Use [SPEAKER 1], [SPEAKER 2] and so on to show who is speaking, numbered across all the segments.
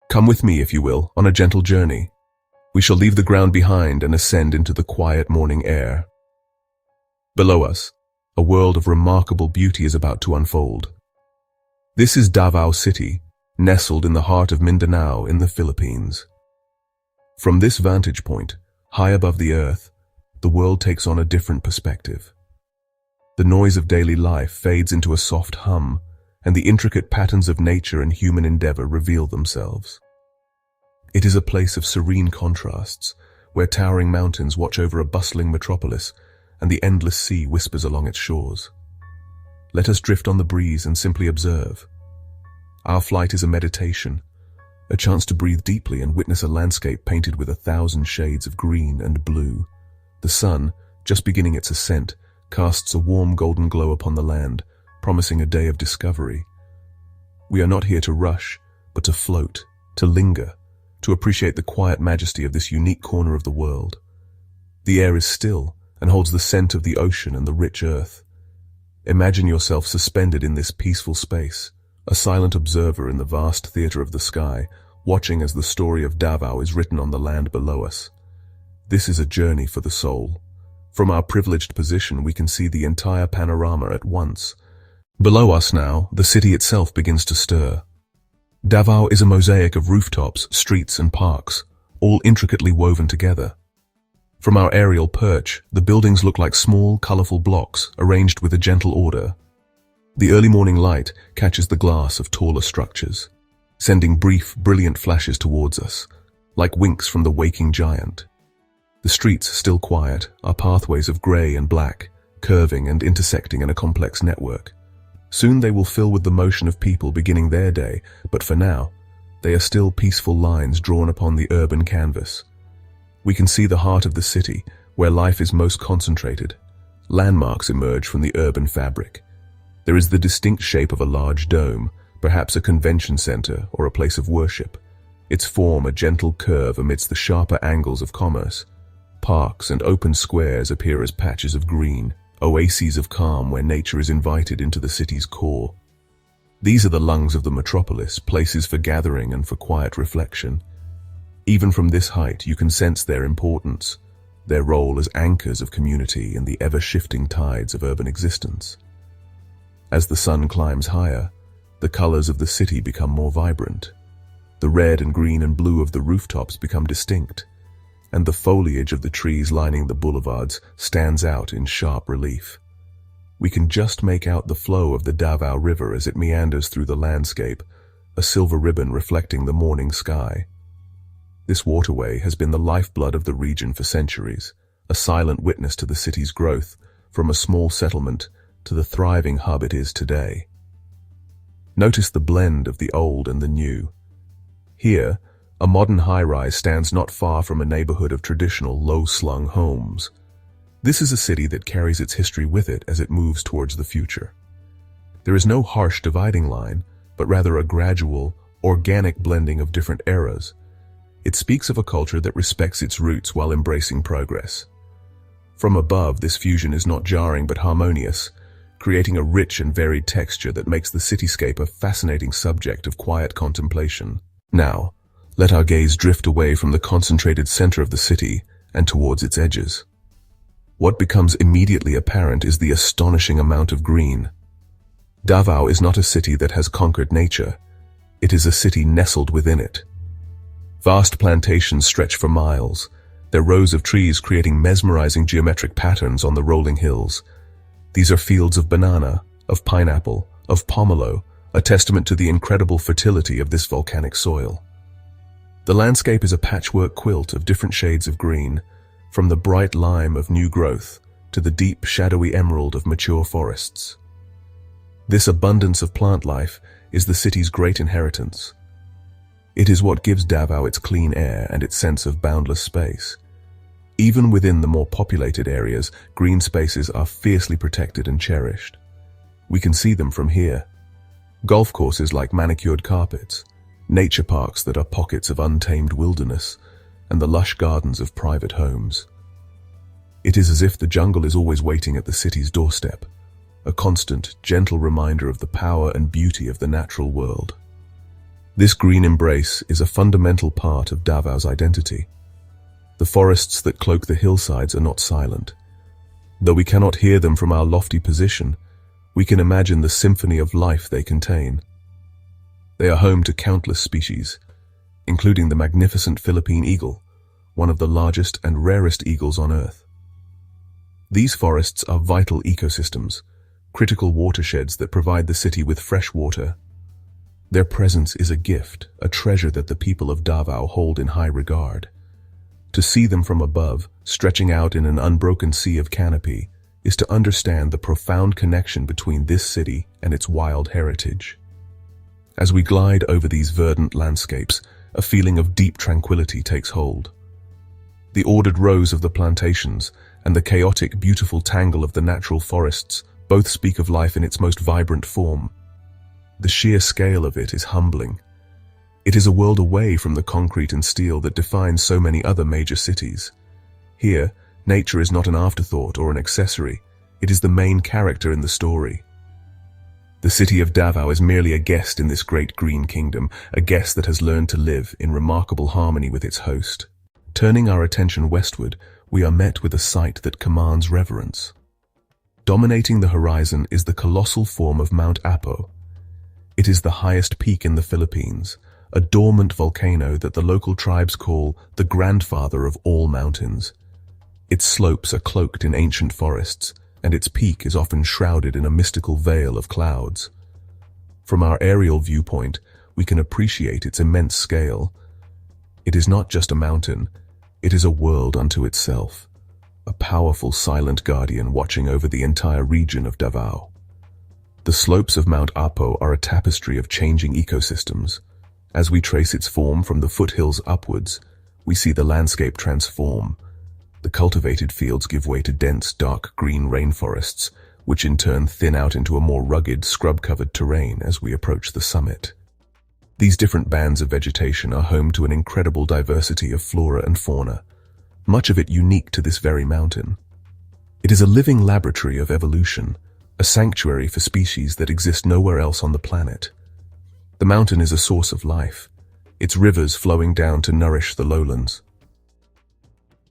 [SPEAKER 1] Come with me, if you will, on a gentle journey. We shall leave the ground behind and ascend into the quiet morning air. Below us, a world of remarkable beauty is about to unfold. This is Davao City, nestled in the heart of Mindanao in the Philippines. From this vantage point, high above the earth, the world takes on a different perspective. The noise of daily life fades into a soft hum, and the intricate patterns of nature and human endeavor reveal themselves. It is a place of serene contrasts, where towering mountains watch over a bustling metropolis, and the endless sea whispers along its shores. Let us drift on the breeze and simply observe. Our flight is a meditation, a chance to breathe deeply and witness a landscape painted with 1,000 shades of green and blue. The sun, just beginning its ascent, casts a warm golden glow upon the land, promising a day of discovery. We are not here to rush, but to float, to linger, to appreciate the quiet majesty of this unique corner of the world. The air is still and holds the scent of the ocean and the rich earth. Imagine yourself suspended in this peaceful space, a silent observer in the vast theater of the sky, watching as the story of Davao is written on the land below us. This is a journey for the soul. From our privileged position, we can see the entire panorama at once. Below us now, the city itself begins to stir. Davao is a mosaic of rooftops, streets, and parks, all intricately woven together. From our aerial perch, the buildings look like small, colorful blocks arranged with a gentle order. The early morning light catches the glass of taller structures, sending brief, brilliant flashes towards us, like winks from the waking giant. The streets, still quiet, are pathways of gray and black, curving and intersecting in a complex network. Soon they will fill with the motion of people beginning their day, but for now, they are still peaceful lines drawn upon the urban canvas. We can see the heart of the city, where life is most concentrated. Landmarks emerge from the urban fabric. There is the distinct shape of a large dome, perhaps a convention center or a place of worship. Its form a gentle curve amidst the sharper angles of commerce. Parks and open squares appear as patches of green, oases of calm where nature is invited into the city's core. These are the lungs of the metropolis, places for gathering and for quiet reflection. Even from this height, you can sense their importance, their role as anchors of community in the ever-shifting tides of urban existence. As the sun climbs higher, the colors of the city become more vibrant. The red and green and blue of the rooftops become distinct, and the foliage of the trees lining the boulevards stands out in sharp relief. We can just make out the flow of the Davao River as it meanders through the landscape, a silver ribbon reflecting the morning sky. This waterway has been the lifeblood of the region for centuries, a silent witness to the city's growth, from a small settlement to the thriving hub it is today. Notice the blend of the old and the new. Here, a modern high-rise stands not far from a neighborhood of traditional low-slung homes. This is a city that carries its history with it as it moves towards the future. There is no harsh dividing line, but rather a gradual, organic blending of different eras. It speaks of a culture that respects its roots while embracing progress. From above, this fusion is not jarring but harmonious, creating a rich and varied texture that makes the cityscape a fascinating subject of quiet contemplation. Now, let our gaze drift away from the concentrated center of the city and towards its edges. What becomes immediately apparent is the astonishing amount of green. Davao is not a city that has conquered nature. It is a city nestled within it. Vast plantations stretch for miles, their rows of trees creating mesmerizing geometric patterns on the rolling hills. These are fields of banana, of pineapple, of pomelo, a testament to the incredible fertility of this volcanic soil. The landscape is a patchwork quilt of different shades of green, from the bright lime of new growth to the deep, shadowy emerald of mature forests. This abundance of plant life is the city's great inheritance. It is what gives Davao its clean air and its sense of boundless space. Even within the more populated areas, green spaces are fiercely protected and cherished. We can see them from here. Golf courses like manicured carpets, nature parks that are pockets of untamed wilderness, and the lush gardens of private homes. It is as if the jungle is always waiting at the city's doorstep, a constant, gentle reminder of the power and beauty of the natural world. This green embrace is a fundamental part of Davao's identity. The forests that cloak the hillsides are not silent. Though we cannot hear them from our lofty position, we can imagine the symphony of life they contain. They are home to countless species, including the magnificent Philippine eagle, one of the largest and rarest eagles on Earth. These forests are vital ecosystems, critical watersheds that provide the city with fresh water. Their presence is a gift, a treasure that the people of Davao hold in high regard. To see them from above, stretching out in an unbroken sea of canopy, is to understand the profound connection between this city and its wild heritage. As we glide over these verdant landscapes, a feeling of deep tranquility takes hold. The ordered rows of the plantations and the chaotic, beautiful tangle of the natural forests both speak of life in its most vibrant form. The sheer scale of it is humbling. It is a world away from the concrete and steel that defines so many other major cities. Here, nature is not an afterthought or an accessory. It is the main character in the story. The city of Davao is merely a guest in this great green kingdom, a guest that has learned to live in remarkable harmony with its host. Turning our attention westward, we are met with a sight that commands reverence. Dominating the horizon is the colossal form of Mount Apo. It is the highest peak in the Philippines, a dormant volcano that the local tribes call the grandfather of all mountains. Its slopes are cloaked in ancient forests, and its peak is often shrouded in a mystical veil of clouds. From our aerial viewpoint, we can appreciate its immense scale. It is not just a mountain, it is a world unto itself, a powerful silent guardian watching over the entire region of Davao. The slopes of Mount Apo are a tapestry of changing ecosystems. As we trace its form from the foothills upwards, we see the landscape transform. The cultivated fields give way to dense, dark green rainforests, which in turn thin out into a more rugged, scrub-covered terrain as we approach the summit. These different bands of vegetation are home to an incredible diversity of flora and fauna, much of it unique to this very mountain. It is a living laboratory of evolution, a sanctuary for species that exist nowhere else on the planet. The mountain is a source of life, its rivers flowing down to nourish the lowlands.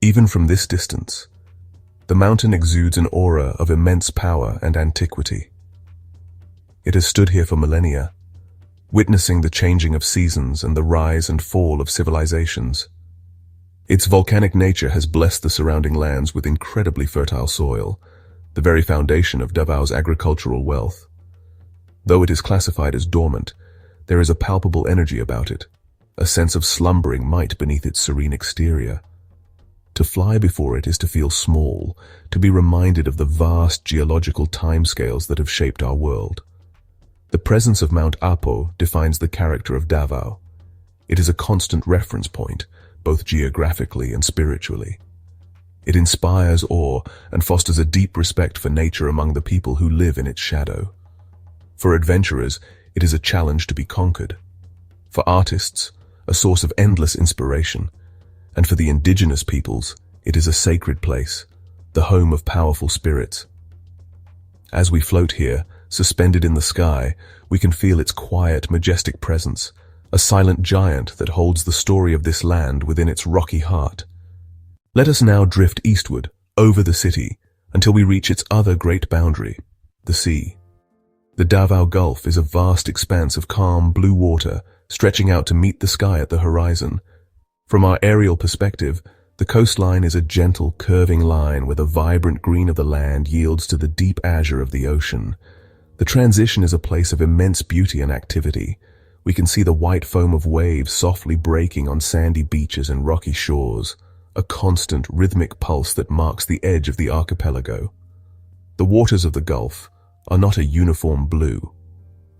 [SPEAKER 1] Even from this distance, the mountain exudes an aura of immense power and antiquity. It has stood here for millennia, witnessing the changing of seasons and the rise and fall of civilizations. Its volcanic nature has blessed the surrounding lands with incredibly fertile soil, the very foundation of Davao's agricultural wealth. Though it is classified as dormant, there is a palpable energy about it, a sense of slumbering might beneath its serene exterior. To fly before it is to feel small, to be reminded of the vast geological timescales that have shaped our world. The presence of Mount Apo defines the character of Davao. It is a constant reference point, both geographically and spiritually. It inspires awe and fosters a deep respect for nature among the people who live in its shadow. For adventurers, it is a challenge to be conquered. For artists, a source of endless inspiration. And for the indigenous peoples, it is a sacred place, the home of powerful spirits. As we float here, suspended in the sky, we can feel its quiet, majestic presence, a silent giant that holds the story of this land within its rocky heart. Let us now drift eastward, over the city, until we reach its other great boundary, the sea. The Davao Gulf is a vast expanse of calm blue water, stretching out to meet the sky at the horizon. From our aerial perspective, the coastline is a gentle, curving line where the vibrant green of the land yields to the deep azure of the ocean. The transition is a place of immense beauty and activity. We can see the white foam of waves softly breaking on sandy beaches and rocky shores, a constant, rhythmic pulse that marks the edge of the archipelago. The waters of the Gulf are not a uniform blue.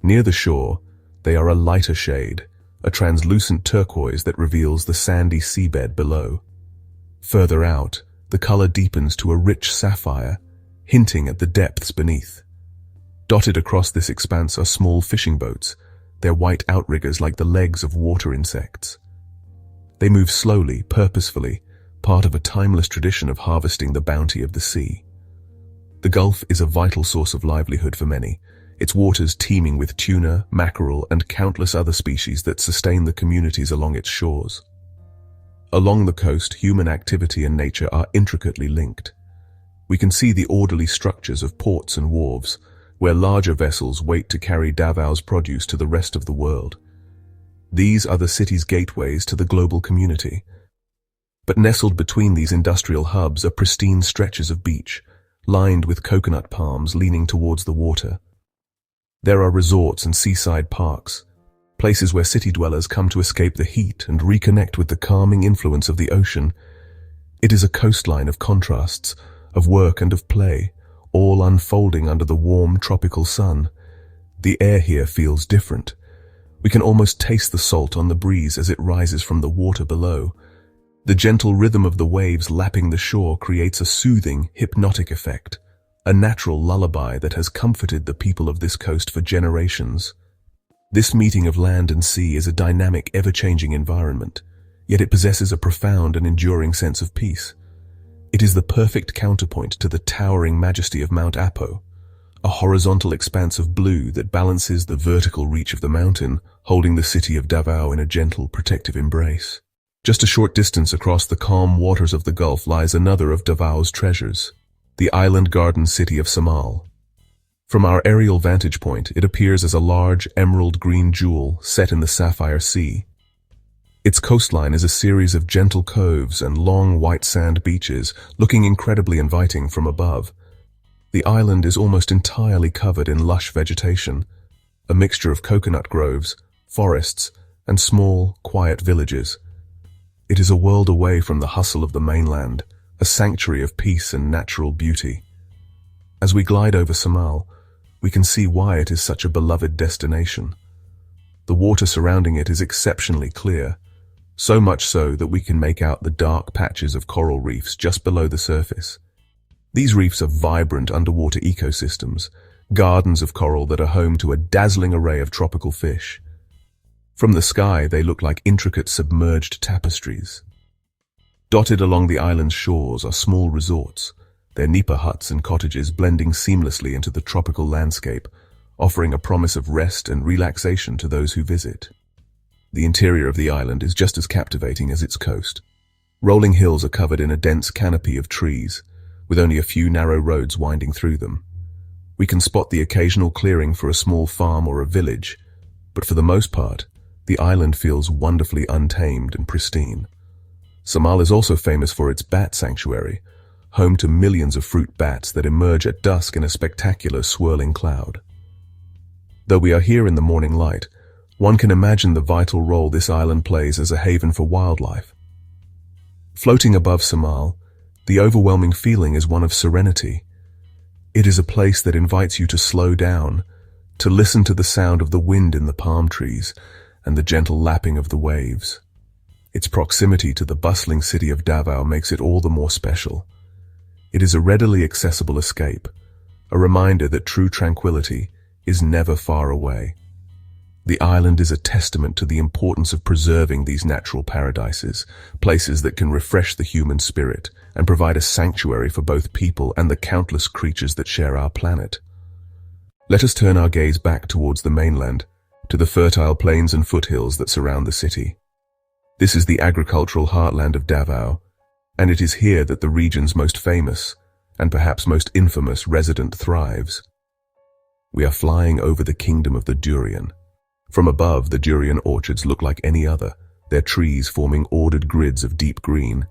[SPEAKER 1] Near the shore, they are a lighter shade, a translucent turquoise that reveals the sandy seabed below. Further out, the color deepens to a rich sapphire, hinting at the depths beneath. Dotted across this expanse are small fishing boats, their white outriggers like the legs of water insects. They move slowly, purposefully, part of a timeless tradition of harvesting the bounty of the sea. The Gulf is a vital source of livelihood for many, its waters teeming with tuna, mackerel, and countless other species that sustain the communities along its shores. Along the coast, human activity and nature are intricately linked. We can see the orderly structures of ports and wharves, where larger vessels wait to carry Davao's produce to the rest of the world. These are the city's gateways to the global community. But nestled between these industrial hubs are pristine stretches of beach, lined with coconut palms leaning towards the water. There are resorts and seaside parks, places where city dwellers come to escape the heat and reconnect with the calming influence of the ocean. It is a coastline of contrasts, of work and of play, all unfolding under the warm tropical sun. The air here feels different. We can almost taste the salt on the breeze as it rises from the water below. The gentle rhythm of the waves lapping the shore creates a soothing, hypnotic effect, a natural lullaby that has comforted the people of this coast for generations. This meeting of land and sea is a dynamic, ever-changing environment, yet it possesses a profound and enduring sense of peace. It is the perfect counterpoint to the towering majesty of Mount Apo, a horizontal expanse of blue that balances the vertical reach of the mountain, holding the city of Davao in a gentle, protective embrace. Just a short distance across the calm waters of the Gulf lies another of Davao's treasures, the island garden city of Samal. From our aerial vantage point, it appears as a large emerald green jewel set in the sapphire sea. Its coastline is a series of gentle coves and long white sand beaches, looking incredibly inviting from above. The island is almost entirely covered in lush vegetation, a mixture of coconut groves, forests, and small, quiet villages. It is a world away from the hustle of the mainland, a sanctuary of peace and natural beauty. As we glide over Samal, we can see why it is such a beloved destination. The water surrounding it is exceptionally clear, so much so that we can make out the dark patches of coral reefs just below the surface. These reefs are vibrant underwater ecosystems, gardens of coral that are home to a dazzling array of tropical fish. From the sky, they look like intricate submerged tapestries. Dotted along the island's shores are small resorts, their nipa huts and cottages blending seamlessly into the tropical landscape, offering a promise of rest and relaxation to those who visit. The interior of the island is just as captivating as its coast. Rolling hills are covered in a dense canopy of trees, with only a few narrow roads winding through them. We can spot the occasional clearing for a small farm or a village, but for the most part, the island feels wonderfully untamed and pristine. Samal is also famous for its bat sanctuary, home to millions of fruit bats that emerge at dusk in a spectacular swirling cloud. Though we are here in the morning light, one can imagine the vital role this island plays as a haven for wildlife. Floating above Samal, the overwhelming feeling is one of serenity. It is a place that invites you to slow down, to listen to the sound of the wind in the palm trees and the gentle lapping of the waves. Its proximity to the bustling city of Davao makes it all the more special. It is a readily accessible escape, a reminder that true tranquility is never far away. The island is a testament to the importance of preserving these natural paradises, places that can refresh the human spirit and provide a sanctuary for both people and the countless creatures that share our planet. Let us turn our gaze back towards the mainland, to the fertile plains and foothills that surround the city. This is the agricultural heartland of Davao, and it is here that the region's most famous, and perhaps most infamous resident thrives. We are flying over the kingdom of the durian. From above, the durian orchards look like any other, their trees forming ordered grids of deep green.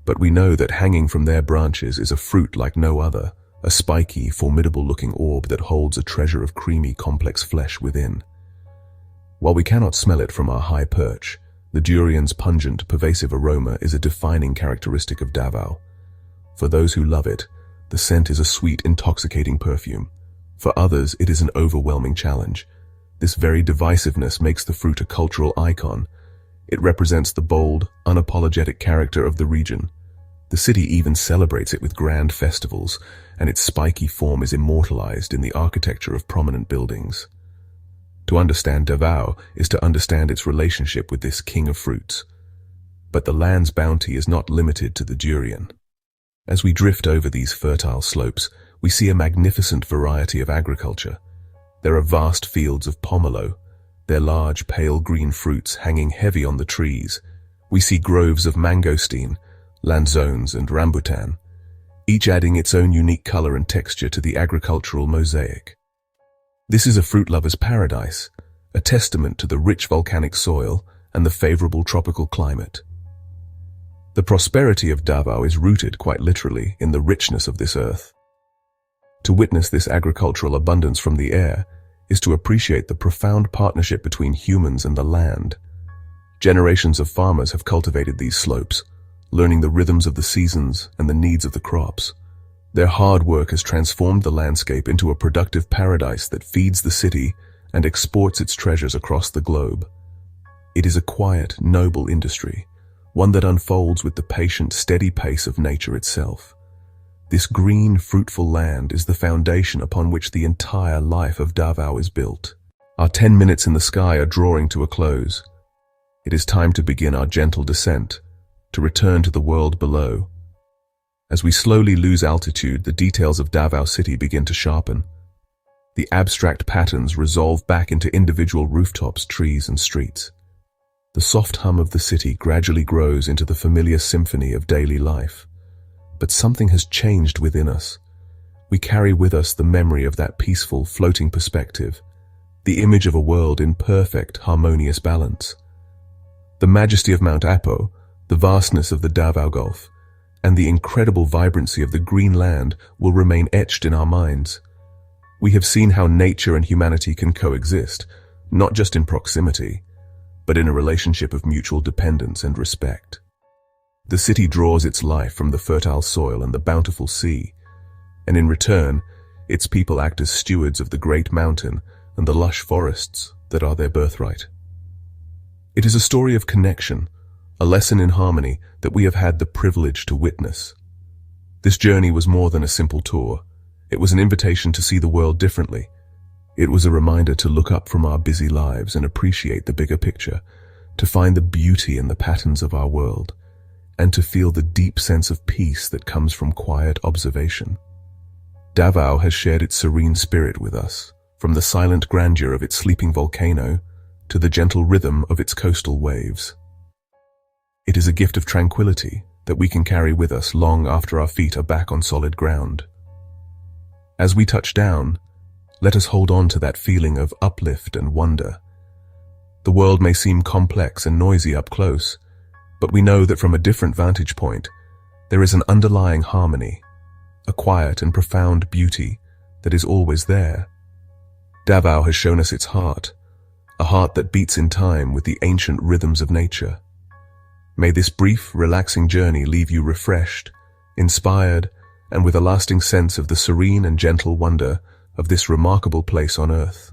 [SPEAKER 1] But we know that hanging from their branches is a fruit like no other, a spiky, formidable-looking orb that holds a treasure of creamy, complex flesh within. While we cannot smell it from our high perch, the durian's pungent, pervasive aroma is a defining characteristic of Davao. For those who love it, the scent is a sweet, intoxicating perfume. For others, it is an overwhelming challenge. This very divisiveness makes the fruit a cultural icon. It represents the bold, unapologetic character of the region. The city even celebrates it with grand festivals, and its spiky form is immortalized in the architecture of prominent buildings. To understand Davao is to understand its relationship with this king of fruits. But the land's bounty is not limited to the durian. As we drift over these fertile slopes, we see a magnificent variety of agriculture. There are vast fields of pomelo, their large pale green fruits hanging heavy on the trees. We see groves of mangosteen, lanzones and rambutan, each adding its own unique color and texture to the agricultural mosaic. This is a fruit lover's paradise, a testament to the rich volcanic soil and the favorable tropical climate. The prosperity of Davao is rooted, quite literally, in the richness of this earth. To witness this agricultural abundance from the air is to appreciate the profound partnership between humans and the land. Generations of farmers have cultivated these slopes, learning the rhythms of the seasons and the needs of the crops. Their hard work has transformed the landscape into a productive paradise that feeds the city and exports its treasures across the globe. It is a quiet, noble industry, one that unfolds with the patient, steady pace of nature itself. This green, fruitful land is the foundation upon which the entire life of Davao is built. Our 10 minutes in the sky are drawing to a close. It is time to begin our gentle descent, to return to the world below. As we slowly lose altitude, the details of Davao City begin to sharpen. The abstract patterns resolve back into individual rooftops, trees, and streets. The soft hum of the city gradually grows into the familiar symphony of daily life. But something has changed within us. We carry with us the memory of that peaceful, floating perspective, the image of a world in perfect, harmonious balance. The majesty of Mount Apo, the vastness of the Davao Gulf, and the incredible vibrancy of the green land will remain etched in our minds. We have seen how nature and humanity can coexist, not just in proximity, but in a relationship of mutual dependence and respect. The city draws its life from the fertile soil and the bountiful sea, and in return, its people act as stewards of the great mountain and the lush forests that are their birthright. It is a story of connection, a lesson in harmony that we have had the privilege to witness. This journey was more than a simple tour. It was an invitation to see the world differently. It was a reminder to look up from our busy lives and appreciate the bigger picture, to find the beauty in the patterns of our world, and to feel the deep sense of peace that comes from quiet observation. Davao has shared its serene spirit with us, from the silent grandeur of its sleeping volcano to the gentle rhythm of its coastal waves. It is a gift of tranquility that we can carry with us long after our feet are back on solid ground. As we touch down, let us hold on to that feeling of uplift and wonder. The world may seem complex and noisy up close, but we know that from a different vantage point, there is an underlying harmony, a quiet and profound beauty that is always there. Davao has shown us its heart, a heart that beats in time with the ancient rhythms of nature. May this brief, relaxing journey leave you refreshed, inspired, and with a lasting sense of the serene and gentle wonder of this remarkable place on earth.